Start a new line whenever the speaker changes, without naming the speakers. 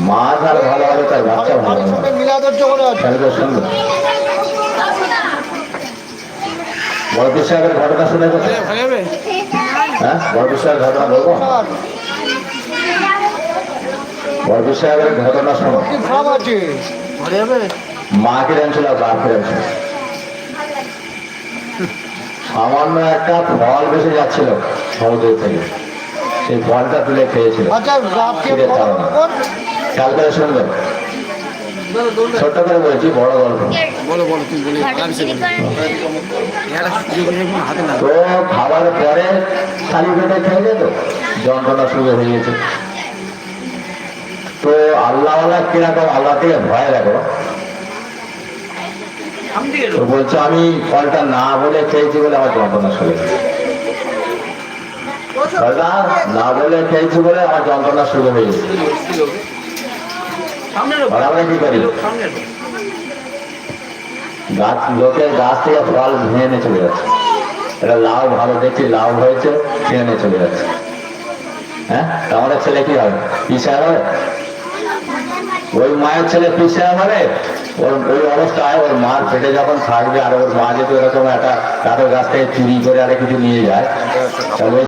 মাছ আর ভালো হবে তার বাচ্চা ভালো হবে। শুনবে বড় সাহেবের ঘটনা শুনে গেছে? হ্যাঁ, বড় সাহেবের ঘটনা বলবো। বড় সাহেবের ঘটনা শোনো। মা কিরম ছিল, বাপ কিরম ছিল। সামান্য একটা ফল ভেসে যাচ্ছিল সমুদ্র থেকে, সেই ফলটা তুলে খেয়েছিল। খেয়াল করে শুনবেন, ছোট্ট করে বলছি, বড় গল্প। তো খাবারের পরে খালি পেটে খেয়ে যেত, যন্ত্রণা শুরু হয়ে গেছে। তো আল্লাহওয়ালা কিরকম, আল্লাহ থেকে ভয় রাখো। তো বলছে আমি ফলটা না বলে খেয়েছি বলে আমার যন্ত্রণা শুরু হয়েছে। না বলে খেয়েছি বলে আমার যন্ত্রণা শুরু হয়ে গেছে। আমরা কি করি, গাছ, লোকের গাছ থেকে ফল ভেঙে নিয়ে চলে যাচ্ছে। এটা লাউ ভালো দেখছি, লাউ হয়েছে, খেয়ে নিয়ে চলে যাচ্ছে। হ্যাঁ, আমাদের ছেলে কি হবে, পিসায় হবে? ওই মায়ের ছেলে পিসায় হবে। ওর ওই অবস্থায় ওর মার পেটে যখন থাকবে, আর ওর মা যদি এরকম একটা কারো গাছ থেকে চুরি করে আরে কিছু নিয়ে যায়, তাহলে